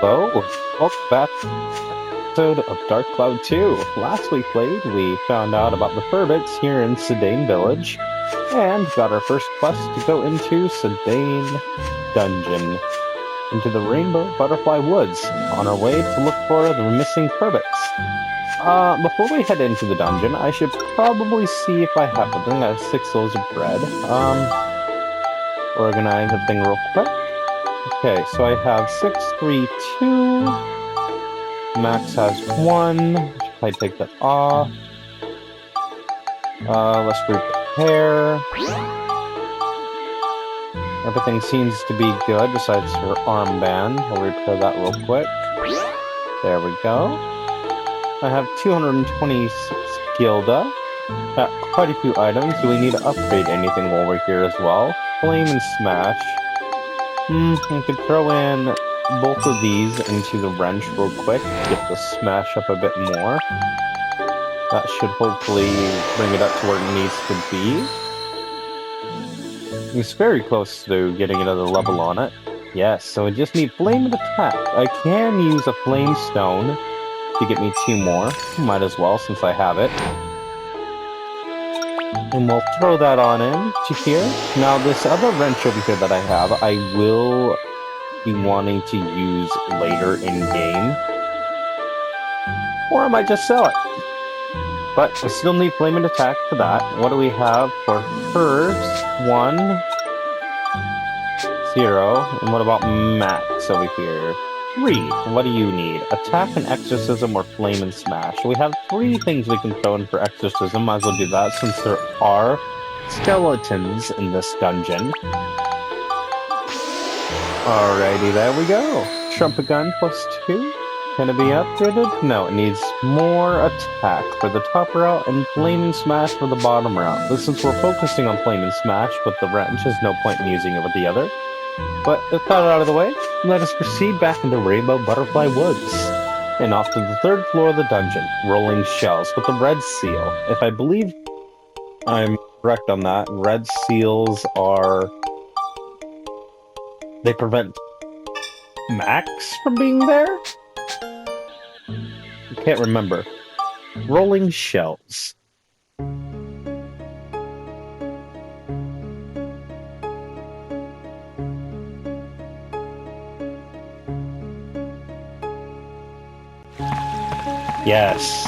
Hello, welcome back to the episode of Dark Cloud 2. Last we played, we found out about the Firbits here in Sedaine Village, and got our first quest to go into Sedaine Dungeon, into the Rainbow Butterfly Woods, on our way to look for the missing Firbits. Before we head into the dungeon, I should probably see if I have something. I have 6 loaves of bread. Organize everything real quick. Okay, so I have 6, 3, 2. Max has 1. Should probably take that off. Let's prepare. Everything seems to be good besides her armband. We'll repair that real quick. There we go. I have 226 gilda. Got quite a few items. Do we need to upgrade anything while we're here as well? Flame and Smash. I could throw in both of these into the wrench real quick, get the smash up a bit more. That should hopefully bring it up to where it needs to be. It's very close to getting another level on it. Yes, so I just need Flame and Attack. I can use a Flame Stone to get me 2 more. Might as well, since I have it. And we'll throw that on in to here. Now, this other wrench over here that I have, I will be wanting to use later in-game. Or I might just sell it. But I still need Flame and Attack for that. What do we have for hers? 1, 0. And what about Max over here? 3. What do you need? Attack and Exorcism or Flame and Smash. We have 3 things we can throw in for Exorcism. Might as well do that since there are skeletons in this dungeon. Alrighty, there we go. Trumpet Gun +2. Can it be upgraded? No, it needs more attack for the top route and Flame and Smash for the bottom route. But since we're focusing on Flame and Smash with the wrench, there's no point in using it with the other. But with that out of the way, let us proceed back into Rainbow Butterfly Woods. And off to the 3rd floor of the dungeon, rolling shells with the red seal. If I believe I'm correct on that, red seals are... they prevent Max from being there? I can't remember. Rolling shells. Yes.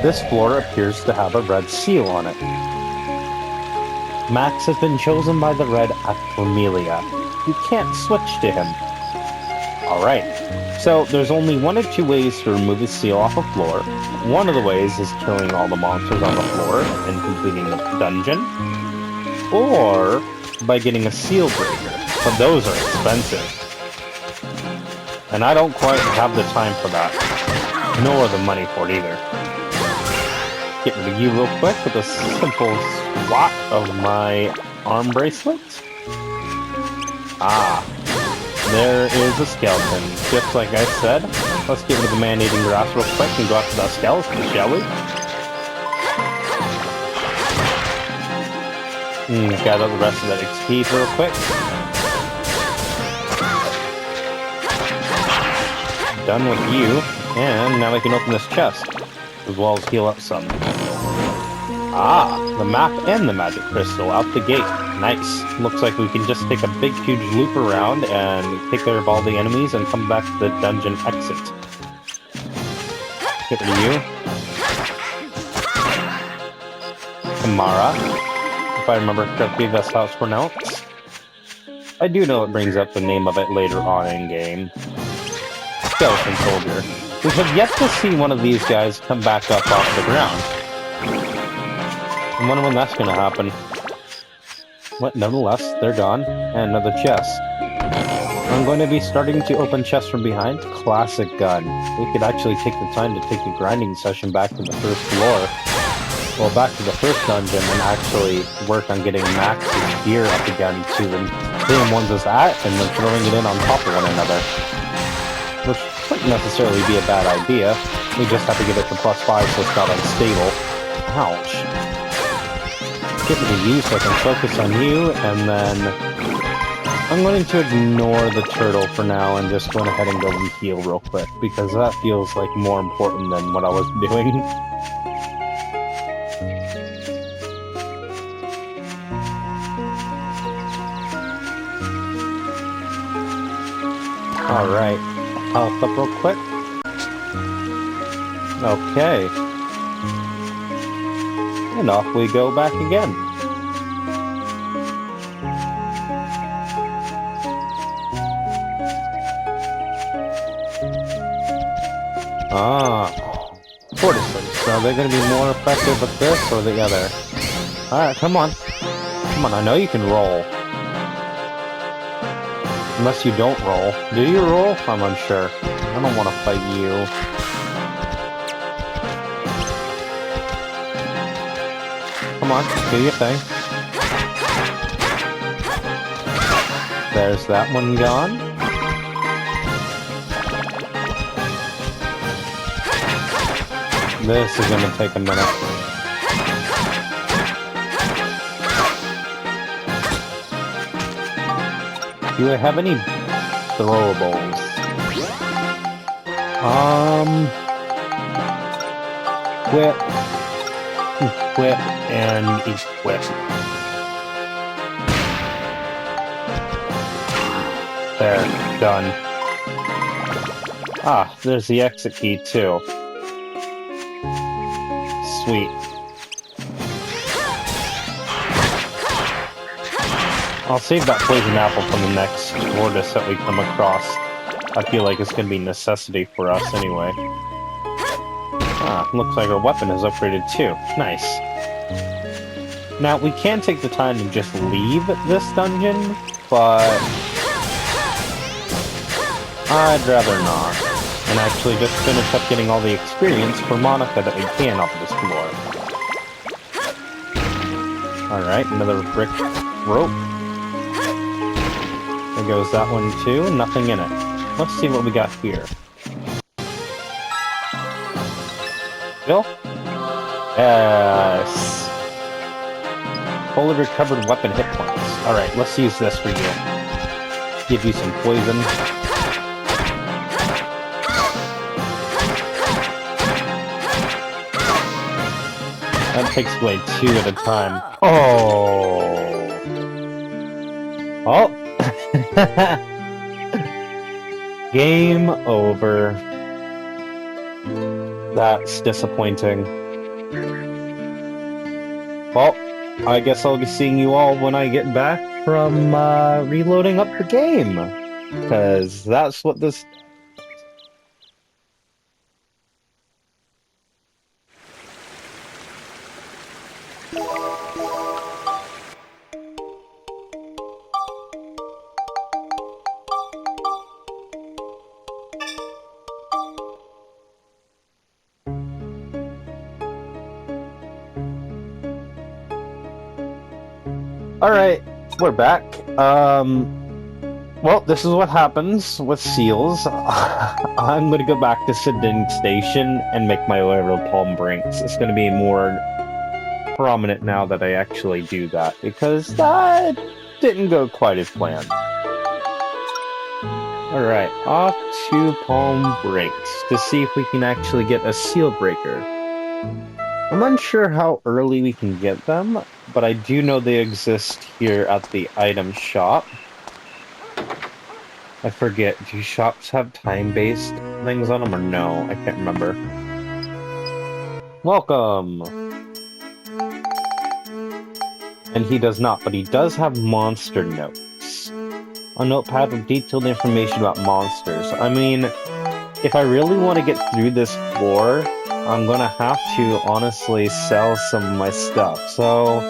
This floor appears to have a red seal on it. Max has been chosen by the red Aquimelia. You can't switch to him. Alright, so there's only 1 or 2 ways to remove the seal off a floor. One of the ways is killing all the monsters on the floor and completing the dungeon. Or by getting a seal breaker. But those are expensive. And I don't quite have the time for that. Nor the money for it either. Get rid of you real quick with a simple swat of my arm bracelet. Ah. There is a skeleton. Just like I said. Let's get rid of the man-eating grass real quick and go after that skeleton, shall we? Gather the rest of that XP real quick. Done with you, and now I can open this chest, as well as heal up some. Ah, the map and the magic crystal out the gate. Nice. Looks like we can just take a big, huge loop around and take care of all the enemies and come back to the dungeon exit. Get rid of you. Kamara. If I remember correctly, that's how it's pronounced. I do know it brings up the name of it later on in game. Skeleton Soldier. We have yet to see one of these guys come back up off the ground. I wonder when that's going to happen. But nonetheless, they're gone. And another chest. I'm going to be starting to open chests from behind. Classic gun. We could actually take the time to take a grinding session back to the 1st floor. Well, back to the 1st dungeon and actually work on getting Max's gear up again to the same ones as that, and then throwing it in on top of one another. Which wouldn't necessarily be a bad idea. We just have to get it to +5 so it's not unstable. Ouch. get rid of you so I can focus on you, and then I'm going to ignore the turtle for now and just go ahead and go heal real quick, because that feels like more important than what I was doing. Alright, health up real quick. Okay. And off we go back again. Ah, tortoises. Are they going to be more effective with this or the other? Alright, come on. Come on, I know you can roll. Unless you don't roll. Do you roll? I'm unsure. I don't want to fight you. Come on, do your thing. There's that one gone. This is gonna take a minute. Do I have any throwables? Equip, and equip. There, done. Ah, there's the exit key too. Sweet. I'll save that poison apple for the next tortoise that we come across. I feel like it's going to be a necessity for us anyway. Ah, looks like our weapon is upgraded too. Nice. Now, we can take the time to just leave this dungeon, but I'd rather not. And actually just finish up getting all the experience for Monica that we can off this floor. Alright, another brick rope. There goes that one too, nothing in it. Let's see what we got here. Bill? Yes. Fully recovered weapon hit points. Alright, let's use this for you. Give you some poison. That takes away 2 at a time. Oh! Oh! Game over. That's disappointing. Well, I guess I'll be seeing you all when I get back from reloading up the game. Because that's what this... Alright, we're back. Well, this is what happens with seals. I'm gonna go back to Siding Station and make my way over to Palm Brinks. It's gonna be more prominent now that I actually do that, because that didn't go quite as planned. Alright, off to Palm Brinks to see if we can actually get a seal breaker. I'm unsure how early we can get them, but I do know they exist here at the item shop. I forget, do shops have time-based things on them or no? I can't remember. Welcome! And he does not, but he does have monster notes. A notepad with detailed information about monsters. I mean, if I really want to get through this floor, I'm gonna have to honestly sell some of my stuff. So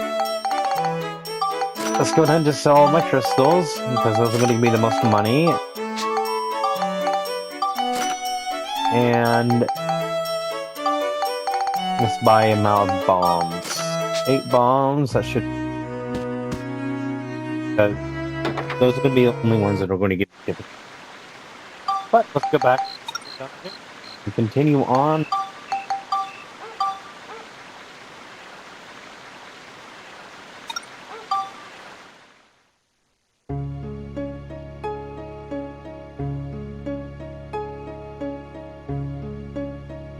let's go ahead and just sell all my crystals, because those are gonna give me the most money. And let's buy him out of bombs. 8 bombs, that should... those are gonna be the only ones that are going to get it. But let's go back and continue on.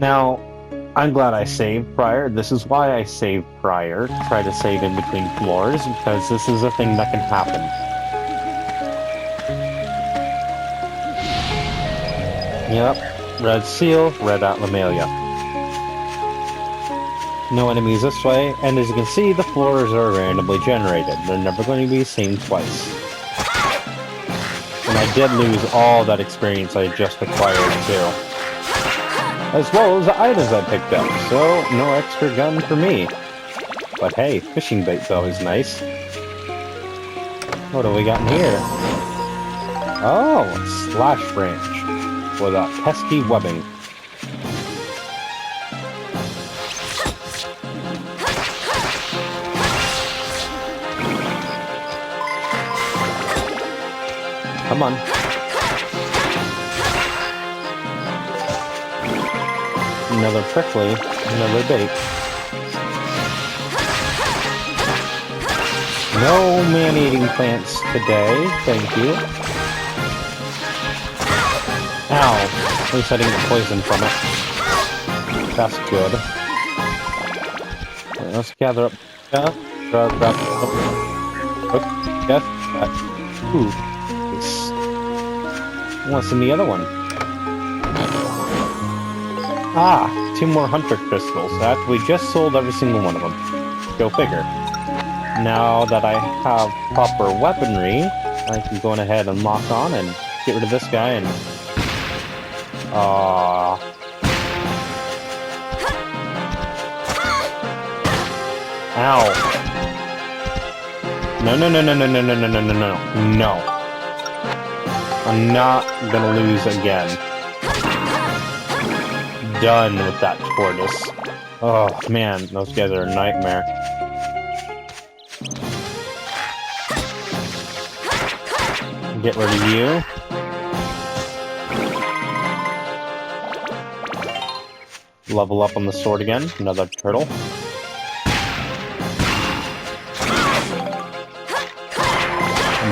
Now, I'm glad I saved prior. This is why I saved prior. Try to save in between floors, because this is a thing that can happen. Yep, red seal, red Atlamelia. No enemies this way, and as you can see, the floors are randomly generated. They're never going to be seen twice. And I did lose all that experience I just acquired too. As well as the items I picked up, so no extra gun for me. But hey, fishing bait's always nice. What do we got in here? Oh, slash branch with a pesky webbing. Come on. Another prickly, another bait. No man-eating plants today, thank you. Ow, at least I didn't get poison from it. That's good. Okay, let's gather up. Ooh, nice. What's in the other one? Ah, 2 more hunter crystals. After we just sold every single one of them. Go figure. Now that I have proper weaponry, I can go ahead and lock on and get rid of this guy and... Ow. No, no, no, no, no, no, no, no, no, no, no. No. I'm not gonna lose again. Done with that tortoise. Oh man, those guys are a nightmare. Get rid of you. Level up on the sword again. Another turtle.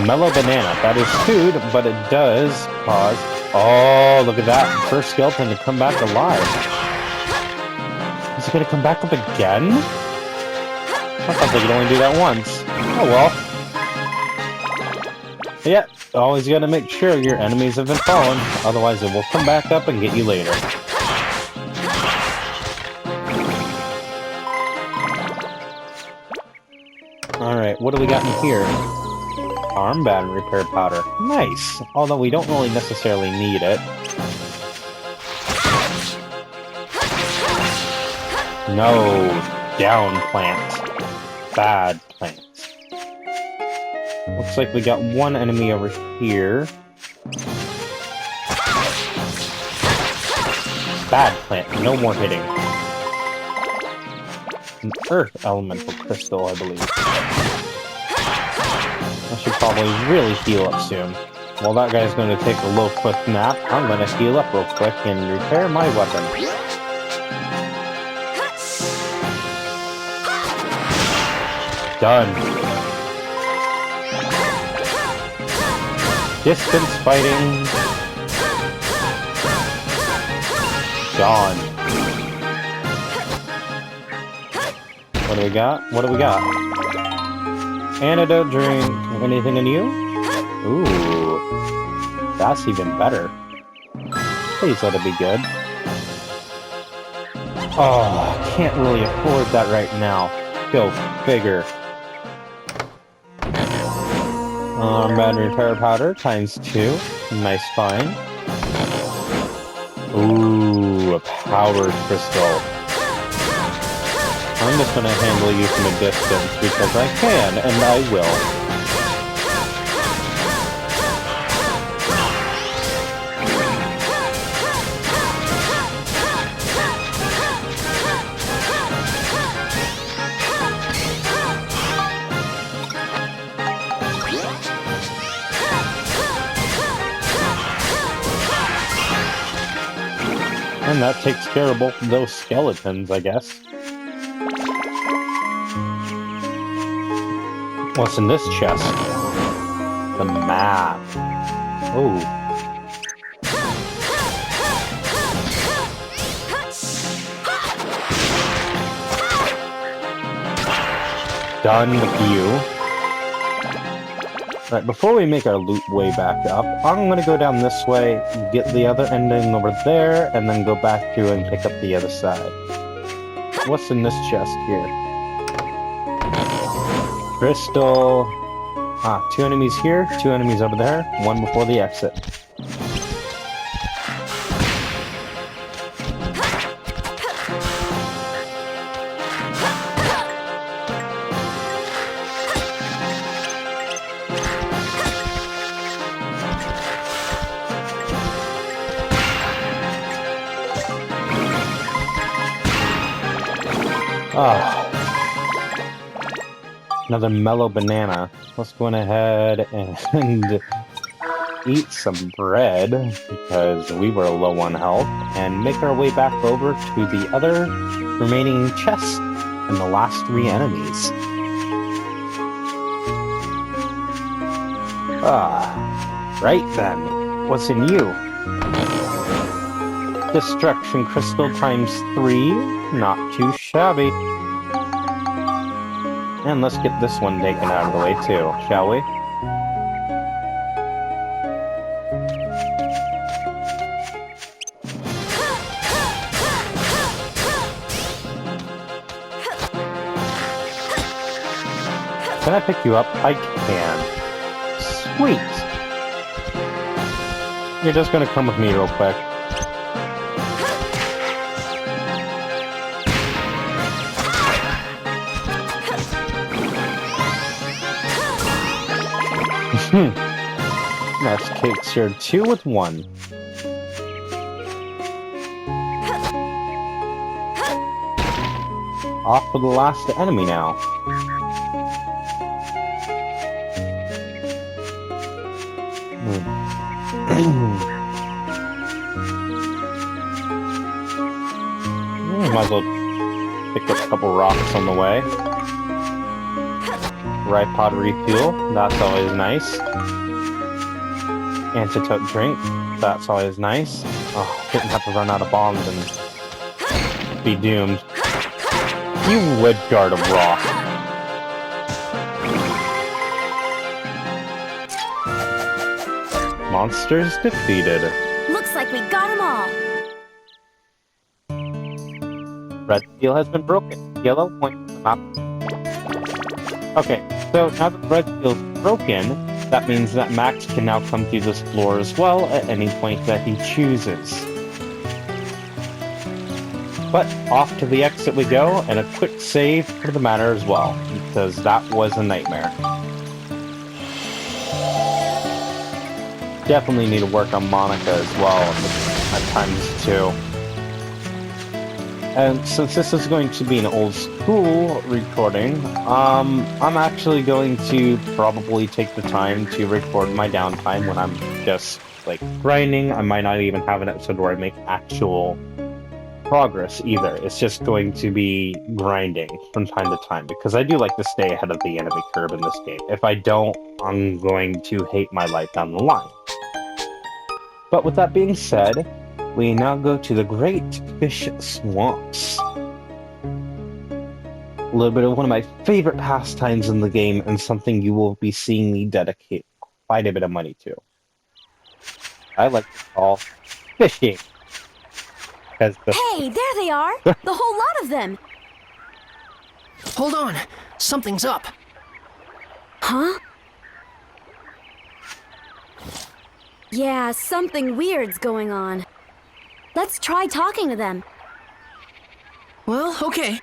Mellow banana. That is food, but it does cause... Oh, look at that. First skeleton to come back alive. Is he gonna come back up again? I thought they could only do that once. Oh well. Yeah, always gotta make sure your enemies have been fallen, otherwise it will come back up and get you later. Alright, what do we got in here? Armband repair powder. Nice! Although we don't really necessarily need it. No! Down plant. Bad plant. Looks like we got one enemy over here. Bad plant. No more hitting. An earth elemental crystal, I believe. I should probably really heal up soon. While that guy's going to take a little quick nap, I'm going to heal up real quick and repair my weapon. Done. Distance fighting. Gone. What do we got? What do we got? Antidote drink. Anything in you? Ooh. That's even better. Please let it be good. Oh, can't really afford that right now. Go figure. Armband repair powder ×2. Nice find. Ooh, a power crystal. I'm just gonna handle you from a distance because I can, and I will. And that takes care of both of those skeletons, I guess. What's in this chest? The map. Oh. done with you. Right, before we make our loop way back up, I'm gonna go down this way, get the other ending over there, and then go back through and pick up the other side. What's in this chest here? Crystal. Ah, 2 enemies here, 2 enemies over there, 1 before the exit. Ah. Another mellow banana. Let's go ahead and eat some bread, because we were low on health, and make our way back over to the other remaining chest and the last 3 enemies. Ah, right then. What's in you? Destruction Crystal times 3. Not too shabby. And let's get this one taken out of the way too, shall we? Can I pick you up? I can. Sweet! You're just gonna come with me real quick. That's cakes. You're 2 with 1. Off for the last enemy now. Might as well pick up a couple rocks on the way. Ripod refuel, that's always nice. Antidote drink, that's always nice. Oh, didn't have to run out of bombs and be doomed. You would guard a rock. Monsters defeated. Looks like we got them all. Red seal has been broken. Yellow point to the map. Okay, so now that the red seal is broken, that means that Max can now come through this floor as well at any point that he chooses. But off to the exit we go, and a quick save for the matter as well, because that was a nightmare. Definitely need to work on Monica as well at times too. And since this is going to be an old school recording, I'm actually going to probably take the time to record my downtime when I'm just, like, grinding. I might not even have an episode where I make actual progress either. It's just going to be grinding from time to time, because I do like to stay ahead of the enemy curve in this game. If I don't, I'm going to hate my life down the line. But with that being said, we now go to the Great Fish Swamps. A little bit of one of my favorite pastimes in the game, and something you will be seeing me dedicate quite a bit of money to. I like to call fishing. Hey, there they are! The whole lot of them! Hold on! Something's up! Huh? Yeah, something weird's going on. Let's try talking to them. Well, okay.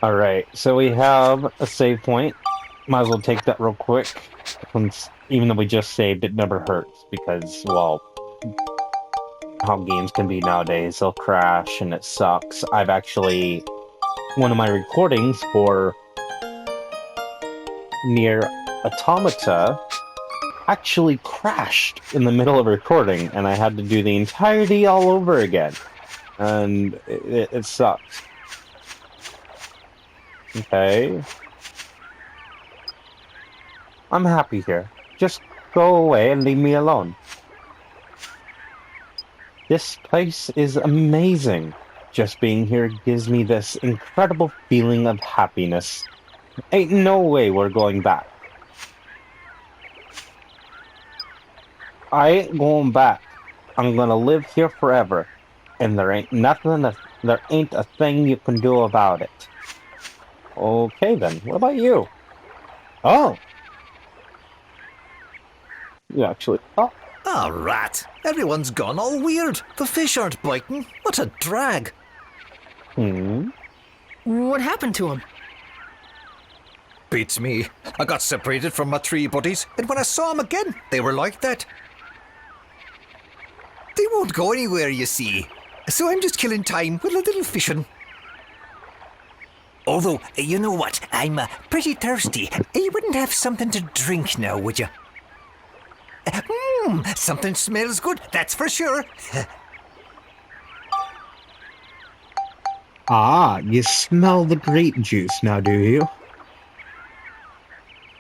Alright, so we have a save point. Might as well take that real quick. Since, even though we just saved, it never hurts, because, well, how games can be nowadays. They'll crash and it sucks. I've actually, one of my recordings for Nier Automata actually crashed in the middle of recording, and I had to do the entirety all over again. And it sucks. Okay. I'm happy here. Just go away and leave me alone. This place is amazing. Just being here gives me this incredible feeling of happiness. Ain't no way we're going back. I ain't going back. I'm gonna live here forever, and there ain't a thing you can do about it. Okay then, what about you? Oh, you actually. Oh, Ah, rat. Everyone's gone all weird. The fish aren't biting. What a drag. What happened to him? Beats me. I got separated from my three buddies, and when I saw them again, they were like that. They won't go anywhere, you see. So I'm just killing time with a little fishing. Although, you know what? I'm pretty thirsty. You wouldn't have something to drink now, would you? Something smells good, that's for sure. Ah, you smell the grape juice now, do you?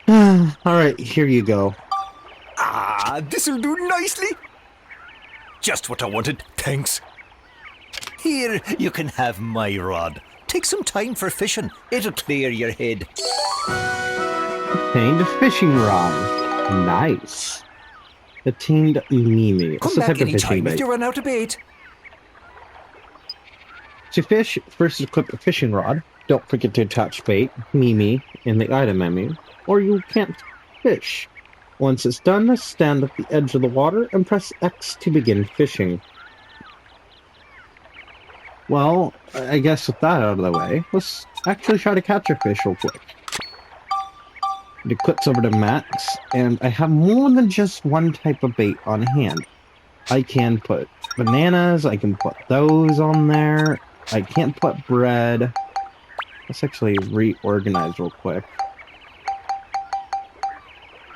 Alright, here you go. Ah, this'll do nicely. Just what I wanted, thanks. Here, you can have my rod. Take some time for fishing. It'll clear your head. Attained a fishing rod. Nice. Attained Mimi. Come back anytime if you run out of bait. To fish, first equip a fishing rod. Don't forget to attach bait, Mimi, in the item menu, or you can't fish. Once it's done, stand at the edge of the water and press X to begin fishing. Well, I guess with that out of the way, let's actually try to catch a fish real quick. It clicks over to Max, and I have more than just one type of bait on hand. I can put bananas, I can put those on there, I can't put bread. Let's actually reorganize real quick.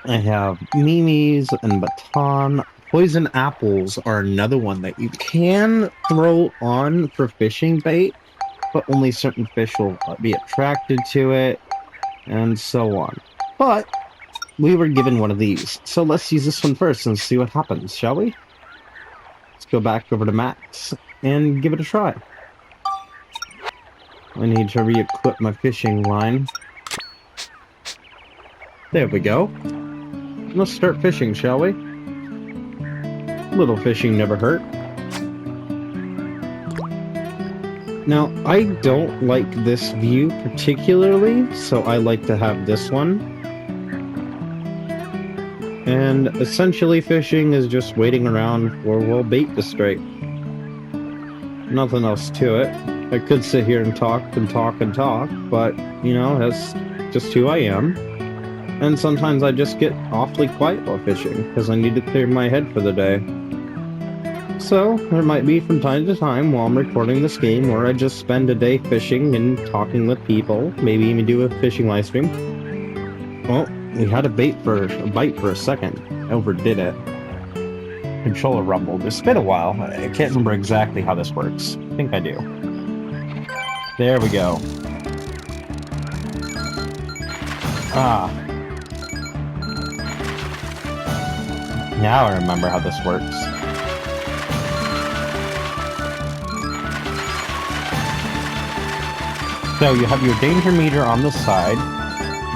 I have mimis and baton. Poison apples are another one that you can throw on for fishing bait, but only certain fish will be attracted to it, and so on. But we were given one of these, so let's use this one first and see what happens, shall we? Let's go back over to Max and give it a try. I need to re-equip my fishing line. There we go. Let's start fishing, shall we? Little fishing never hurt. Now, I don't like this view particularly, so I like to have this one. And essentially fishing is just waiting around for, well, bait to strike. Nothing else to it. I could sit here and talk and talk and talk, but, you know, that's just who I am. And sometimes I just get awfully quiet while fishing, because I need to clear my head for the day. So, there might be from time to time while I'm recording this game where I just spend a day fishing and talking with people, maybe even do a fishing live stream. Well, we had a bite for a second. I overdid it. Controller rumbled. It's been a while. I can't remember exactly how this works. I think I do. There we go. Ah. Now I remember how this works. So you have your danger meter on the side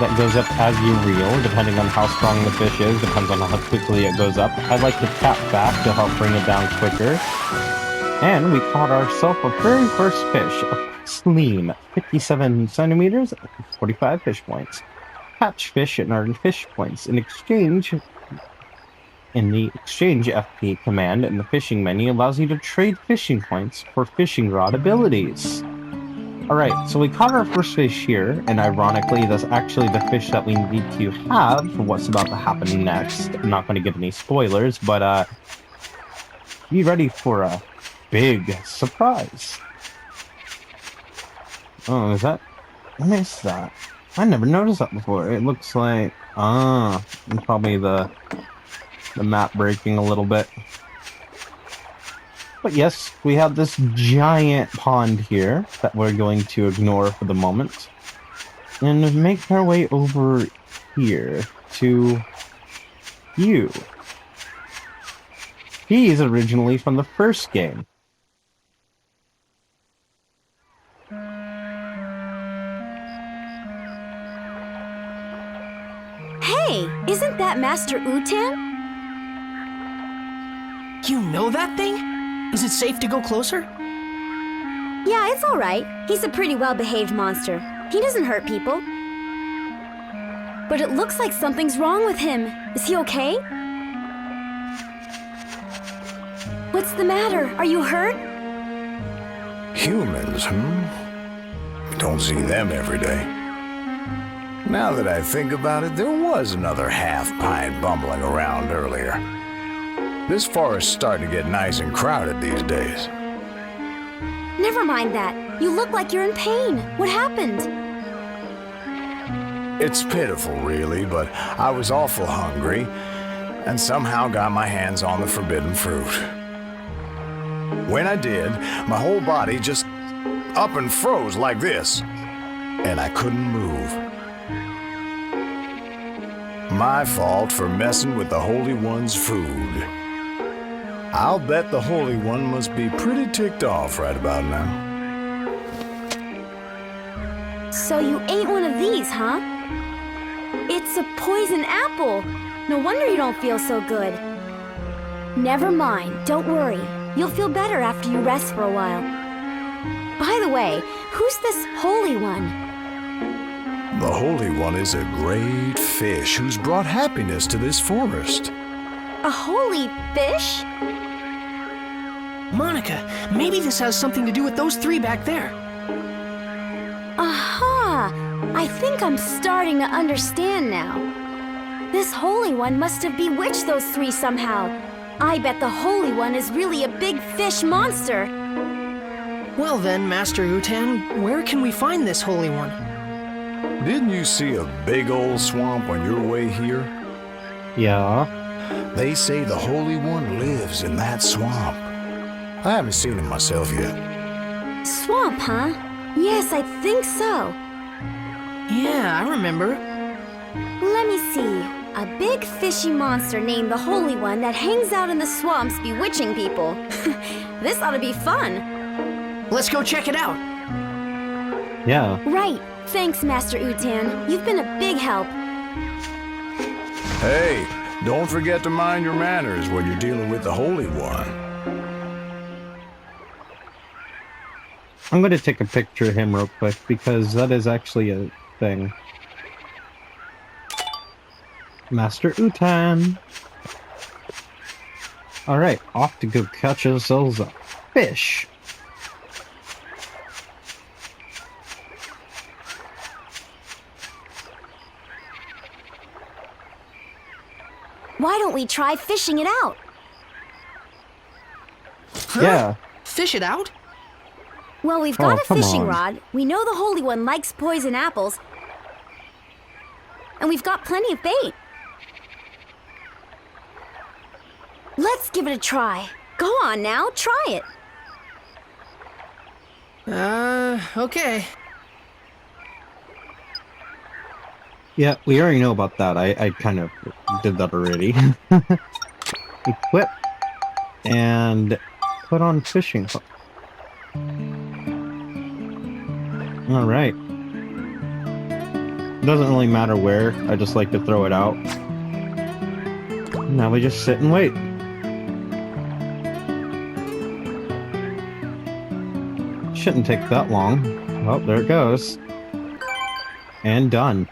that goes up as you reel, depending on how strong the fish is, depends on how quickly it goes up. I like to tap back to help bring it down quicker. And we caught ourselves a very first fish, a Sleem, 57 centimeters, 45 fish points. Catch fish and earn fish points. In the exchange FP command in the fishing menu allows you to trade fishing points for fishing rod abilities. Alright, so we caught our first fish here, and ironically that's actually the fish that we need to have for what's about to happen next. I'm not going to give any spoilers, but be ready for a big surprise. Oh, is that? What is that? I never noticed that before. It looks like... probably the map breaking a little bit. But yes, we have this giant pond here that we're going to ignore for the moment. And make our way over here to you. He is originally from the first game. Hey, isn't that Master Utan? You know that thing? Is it safe to go closer? Yeah, it's all right. He's a pretty well-behaved monster. He doesn't hurt people. But it looks like something's wrong with him. Is he okay? What's the matter? Are you hurt? Humans, Don't see them every day. Now that I think about it, there was another half-pint bumbling around earlier. This forest's starting to get nice and crowded these days. Never mind that. You look like you're in pain. What happened? It's pitiful, really, but I was awful hungry and somehow got my hands on the forbidden fruit. When I did, my whole body just up and froze like this, and I couldn't move. My fault for messing with the Holy One's food. I'll bet the Holy One must be pretty ticked off right about now. So you ate one of these, huh? It's a poison apple. No wonder you don't feel so good. Never mind, don't worry. You'll feel better after you rest for a while. By the way, who's this Holy One? The Holy One is a great fish who's brought happiness to this forest. A holy fish? Monica, maybe this has something to do with those three back there. Aha! I think I'm starting to understand now. This Holy One must have bewitched those three somehow. I bet the Holy One is really a big fish monster. Well then, Master Utan, where can we find this Holy One? Didn't you see a big old swamp on your way here? Yeah. They say the Holy One lives in that swamp. I haven't seen him myself yet. Swamp, huh? Yes, I think so. Yeah, I remember. Let me see. A big fishy monster named the Holy One that hangs out in the swamps bewitching people. This ought to be fun. Let's go check it out. Yeah. Right. Thanks, Master Utan. You've been a big help. Hey, don't forget to mind your manners when you're dealing with the Holy One. I'm going to take a picture of him real quick because that is actually a thing. Master Utan. Alright, off to go catch ourselves a fish. Why don't we try fishing it out? Huh? Yeah. Fish it out? Well, we've Oh, got a come fishing on. rod. We know the Holy One likes poison apples. And we've got plenty of bait. Let's give it a try. Go on now, try it. Okay. Yeah, we already know about that. I kind of did that already. Equip. And put on fishing hook. Alright. Doesn't really matter where. I just like to throw it out. Now we just sit and wait. Shouldn't take that long. Oh, there it goes. And done.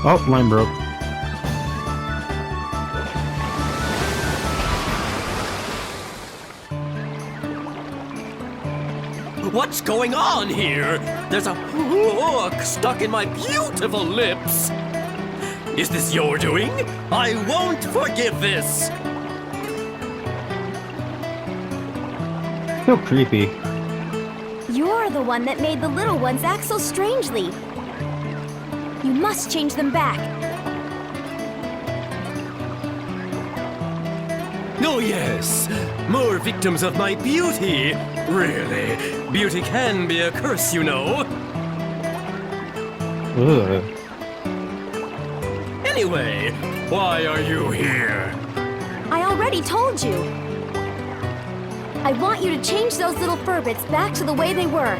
Oh, line broke. What's going on here? There's a hook stuck in my beautiful lips. Is this your doing? I won't forgive this. So creepy. You're the one that made the little ones act so strangely. You must change them back. Oh yes, more victims of my beauty. Really, beauty can be a curse, you know. Ugh. Anyway, why are you here? I already told you. I want you to change those little Firbits back to the way they were.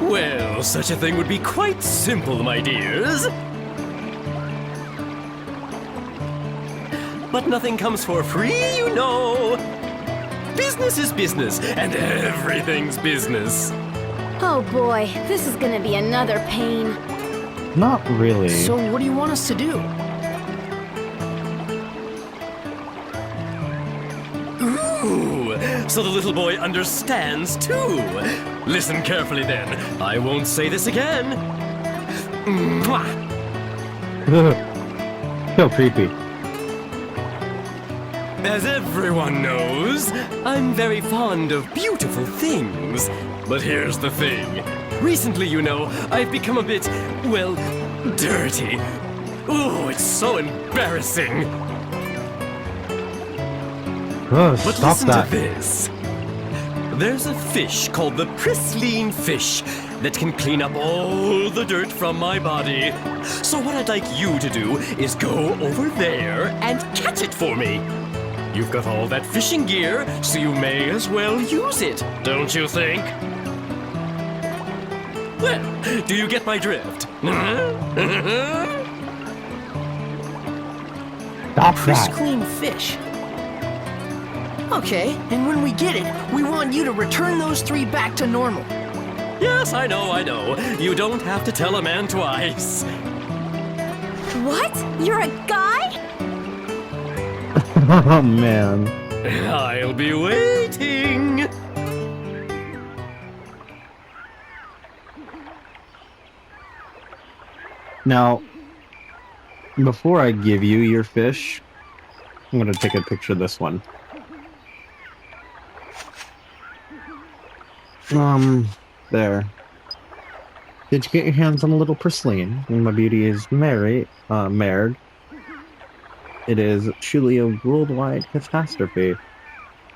Well, such a thing would be quite simple, my dears. But nothing comes for free, you know. Business is business, and everything's business. Oh boy, this is gonna be another pain. Not really. So what do you want us to do? Ooh, so the little boy understands too. Listen carefully then. I won't say this again. Mwah! So creepy. As everyone knows, I'm very fond of beautiful things. But here's the thing. Recently, you know, I've become a bit, well, dirty. Ooh, it's so embarrassing. Oh, But stop listen that. to this. There's a fish called the pristine fish that can clean up all the dirt from my body. So what I'd like you to do is go over there and catch it for me. You've got all that fishing gear, so you may as well use it, don't you think? Well, do you get my drift? Stop Crisp, that. clean fish. Okay, and when we get it, we want you to return those 3 back to normal. Yes, I know. You don't have to tell a man twice. What? You're a guy? Oh man. I'll be waiting. Now, before I give you your fish, I'm gonna take a picture of this one. There. Did you get your hands on a little porcelain? My beauty is married. It is truly a worldwide catastrophe.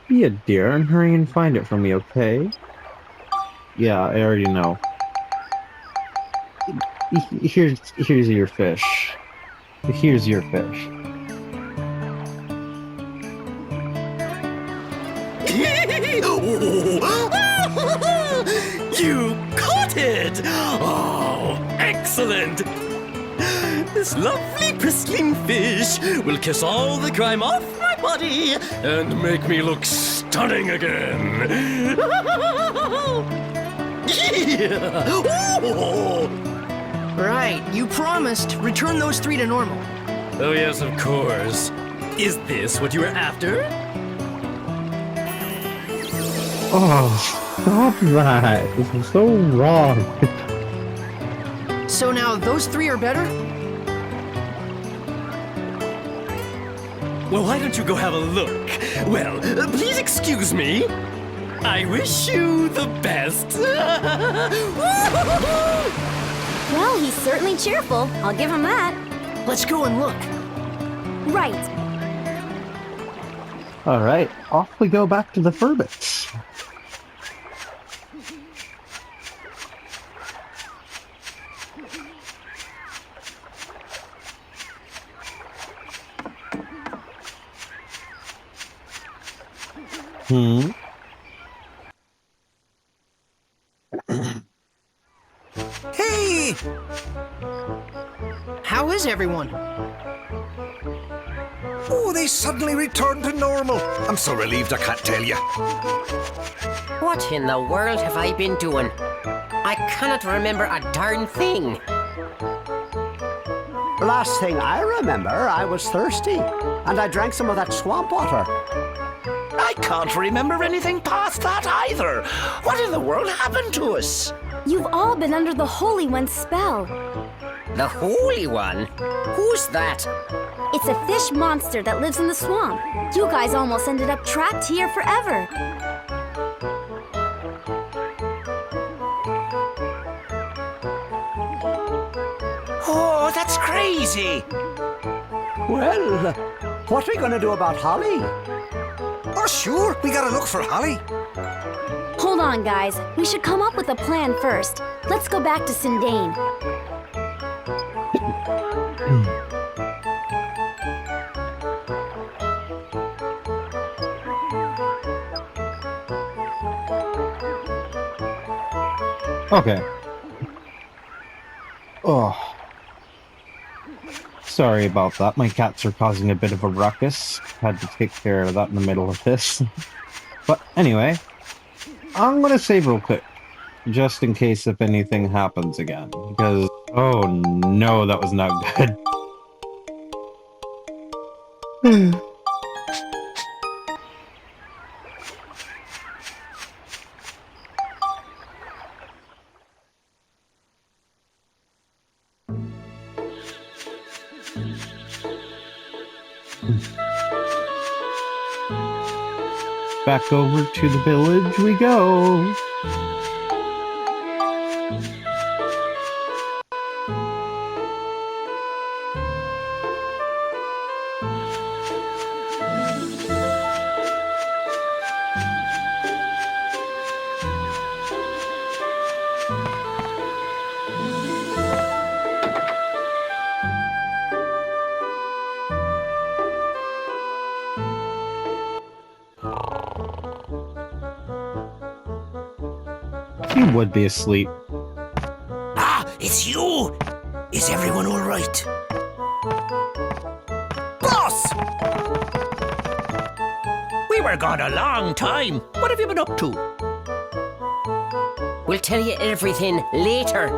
Be a dear and hurry and find it for me, okay? Yeah, I already know. Here's your fish. Here's your fish. You caught it! Oh, excellent! This lovely pristine fish will kiss all the grime off my body and make me look stunning again. Yeah. Oh. Right, you promised. Return those 3 to normal. Oh yes, of course. Is this what you were after? Oh, stop that. This is so wrong. So now those 3 are better? Well, why don't you go have a look? Well, please excuse me. I wish you the best. Well, he's certainly cheerful. I'll give him that. Let's go and look. Right. Alright, off we go back to the Firbits. Hey! How is everyone? Oh, they suddenly returned to normal. I'm so relieved I can't tell you. What in the world have I been doing? I cannot remember a darn thing. Last thing I remember, I was thirsty, and I drank some of that swamp water. I can't remember anything past that either. What in the world happened to us? You've all been under the Holy One's spell. The Holy One? Who's that? It's a fish monster that lives in the swamp. You guys almost ended up trapped here forever. Oh, that's crazy. Well, what are we going to do about Holly? Oh, sure, we gotta look for Holly. Hold on, guys. We should come up with a plan first. Let's go back to Sindane. Okay. Oh. Sorry about that. My cats are causing a bit of a ruckus. Had to take care of that in the middle of this. But anyway, I'm gonna save real quick. Just in case if anything happens again. Because, oh no, that was not good. Back over to the village we go. He would be asleep. Ah, it's you! Is everyone all right? Boss! We were gone a long time. What have you been up to? We'll tell you everything later.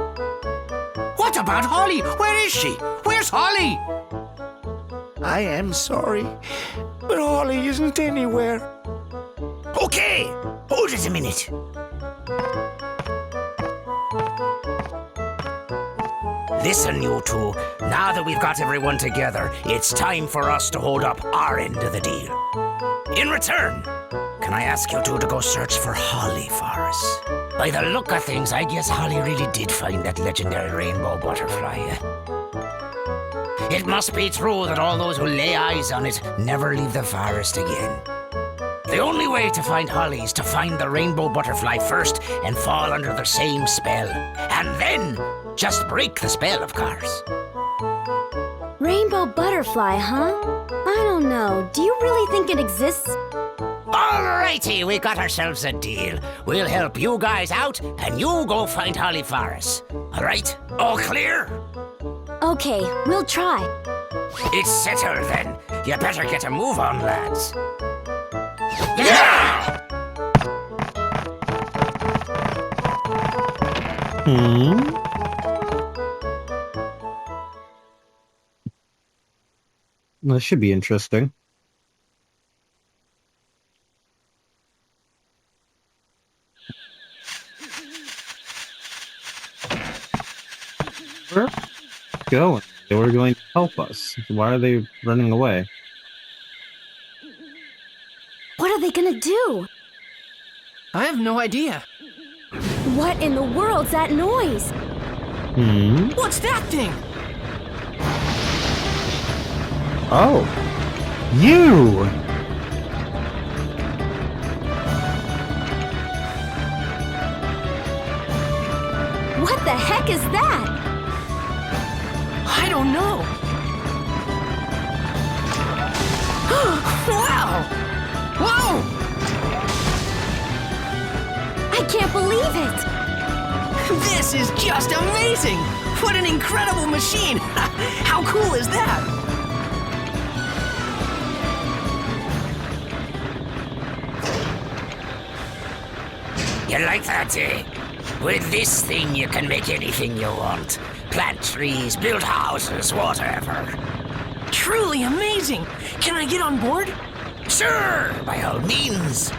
What about Holly? Where is she? Where's Holly? I am sorry, but Holly isn't anywhere. Okay, hold it a minute. Listen, you two. Now that we've got everyone together, it's time for us to hold up our end of the deal. In return, can I ask you two to go search for Holly for us? By the look of things, I guess Holly really did find that legendary rainbow butterfly. It must be true that all those who lay eyes on it never leave the forest again. The only way to find Holly is to find the rainbow butterfly first and fall under the same spell. And then just break the spell, of course. Rainbow butterfly, huh? I don't know. Do you really think it exists? Alrighty, we got ourselves a deal. We'll help you guys out, and you go find Holly for us. Alright? All clear? Okay, we'll try. It's settled then. You better get a move on, lads. Yeah! This should be interesting. Where are they going? They were going to help us. Why are they running away? What are they gonna do? I have no idea. What in the world's that noise? What's that thing? Oh. You! What the heck is that? I don't know. Wow! Whoa! I can't believe it! This is just amazing! What an incredible machine! How cool is that? You like that, eh? With this thing, you can make anything you want. Plant trees, build houses, whatever. Truly amazing! Can I get on board? Sure, by all means.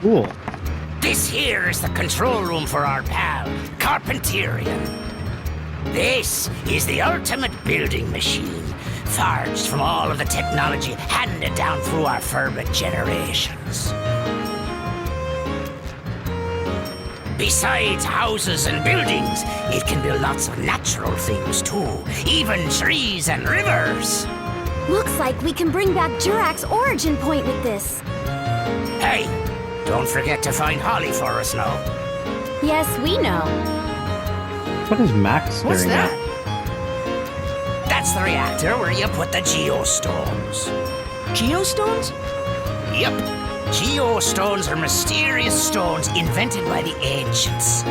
Cool. This here is the control room for our pal, Carpenterian. This is the ultimate building machine, forged from all of the technology handed down through our Firbit generations. Besides houses and buildings, it can build lots of natural things too, even trees and rivers. Looks like we can bring back Jurak's origin point with this. Hey, don't forget to find Holly for us now. Yes, we know. What is Max staring What's that? at? That's the reactor where you put the geostones. Geostones? Yep. Geostones are mysterious stones invented by the ancients.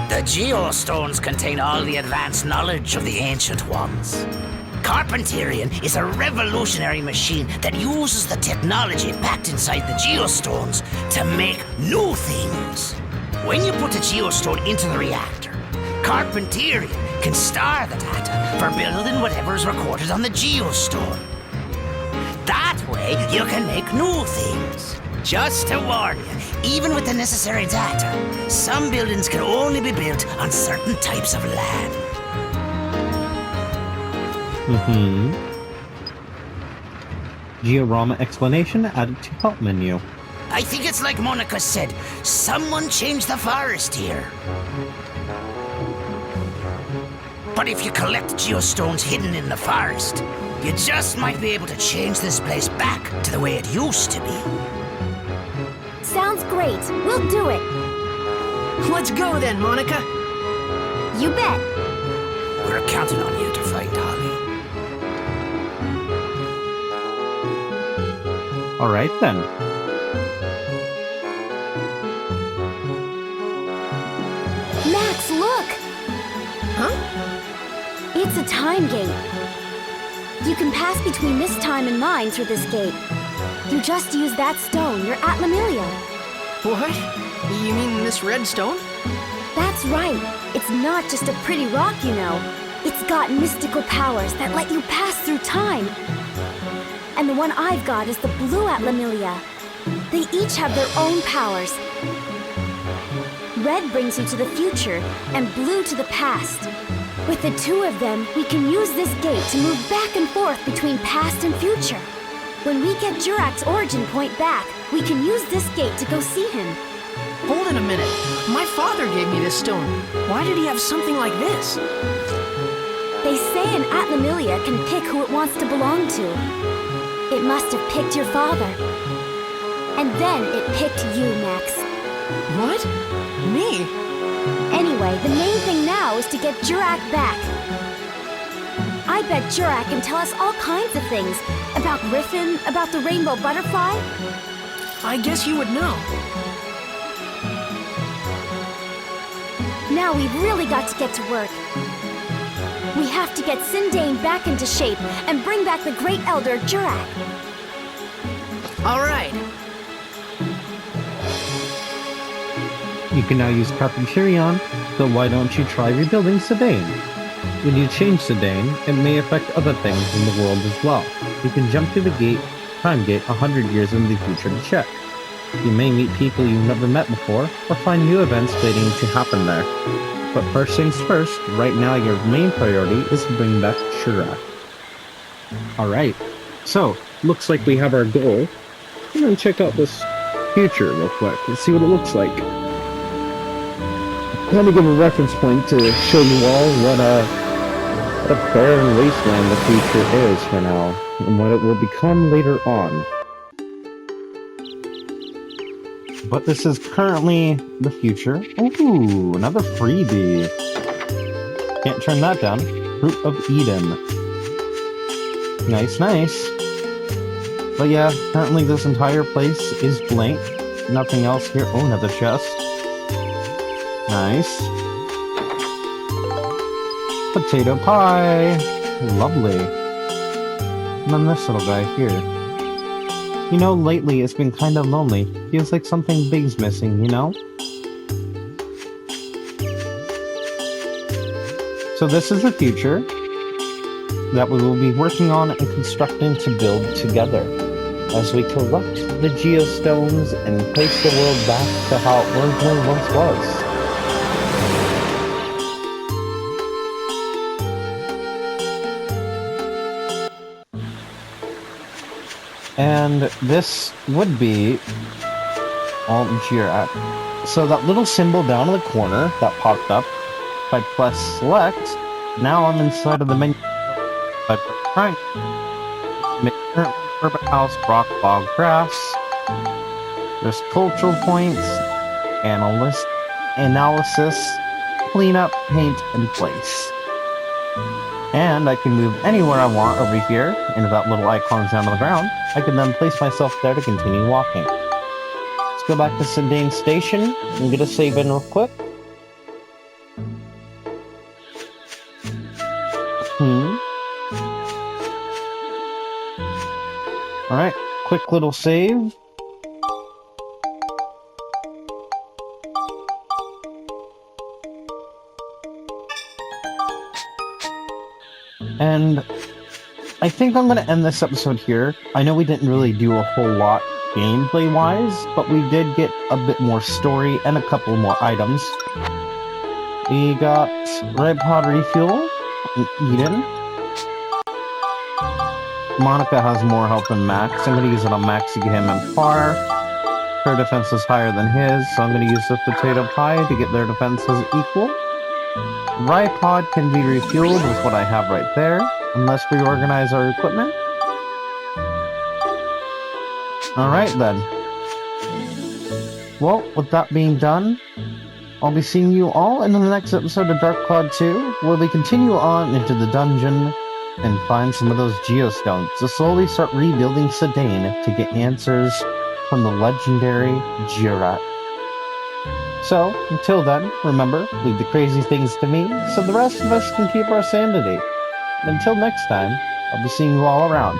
The geostones contain all the advanced knowledge of the ancient ones. Carpenterian is a revolutionary machine that uses the technology packed inside the geostones to make new things. When you put a geostone into the reactor, Carpenterian can store the data for building whatever's recorded on the geostone. That way, you can make new things. Just to warn you, even with the necessary data, some buildings can only be built on certain types of land. Diorama explanation added to help menu. I think it's like Monica said, someone changed the forest here. But if you collect geostones hidden in the forest, you just might be able to change this place back to the way it used to be. Sounds great. We'll do it. Let's go then, Monica. You bet. We're counting on you to find Holly. All right then. Max, look! Huh? It's a time gate. You can pass between this time and mine through this gate. You just use that stone. You're at Lemuria. What? You mean this red stone? That's right. It's not just a pretty rock, you know. It's got mystical powers that let you pass through time. And the one I've got is the blue at Lemuria. They each have their own powers. Red brings you to the future, and blue to the past. With the two of them, we can use this gate to move back and forth between past and future. When we get Jurak's origin point back, we can use this gate to go see him. Hold it a minute. My father gave me this stone. Why did he have something like this? They say an Atlamillia can pick who it wants to belong to. It must have picked your father. And then it picked you, Max. What? Me? Anyway, the main thing now is to get Jurak back. I bet Jurak can tell us all kinds of things. About Griffon, about the rainbow butterfly. I guess you would know. Now we've really got to get to work. We have to get Sindane back into shape and bring back the Great Elder Jurak. All right. You can now use Carpenterion, so why don't you try rebuilding Sindane? When you change Sindane, it may affect other things in the world as well. You can jump to the time gate 100 years into the future to check. You may meet people you've never met before, or find new events waiting to happen there. But first things first, right now your main priority is to bring back Jurak. Alright, so, looks like we have our goal. I'm gonna check out this future real quick and see what it looks like. I'm gonna give a reference point to show you all what a barren wasteland the future is for now, and what it will become later on. But this is currently the future. Ooh, another freebie. Can't turn that down. Fruit of Eden. Nice, nice. But yeah, currently this entire place is blank. Nothing else here. Oh, another chest. Nice. Potato pie. Lovely. And then this little guy here. You know, lately it's been kind of lonely. Feels like something big's missing, you know? So this is the future that we will be working on and constructing to build together as we collect the geostones and place the world back to how it originally once was. And this would be Alt Jurak. So that little symbol down in the corner that popped up, if I press select, now I'm inside of the menu. If I press right, Firbit House, Rock, Bog, Grass. There's cultural points, analysis, cleanup, paint, and place. And I can move anywhere I want over here into that little icon down on the ground. I can then place myself there to continue walking. Let's go back to Sedan Station and get a save in real quick. Alright, quick little save. And I think I'm going to end this episode here. I know we didn't really do a whole lot gameplay-wise, but we did get a bit more story and a couple more items. We got Red Pod Refuel and Eden. Monica has more health than Max. I'm going to use it on Max to get him in far. Her defense is higher than his, so I'm going to use the Potato Pie to get their defenses equal. Ripod can be refueled with what I have right there, unless we organize our equipment. Alright then. Well, with that being done, I'll be seeing you all in the next episode of Dark Cloud 2, where we continue on into the dungeon and find some of those geostones to slowly start rebuilding Sedan to get answers from the legendary Jurat. So, until then, remember, leave the crazy things to me, so the rest of us can keep our sanity. Until next time, I'll be seeing you all around.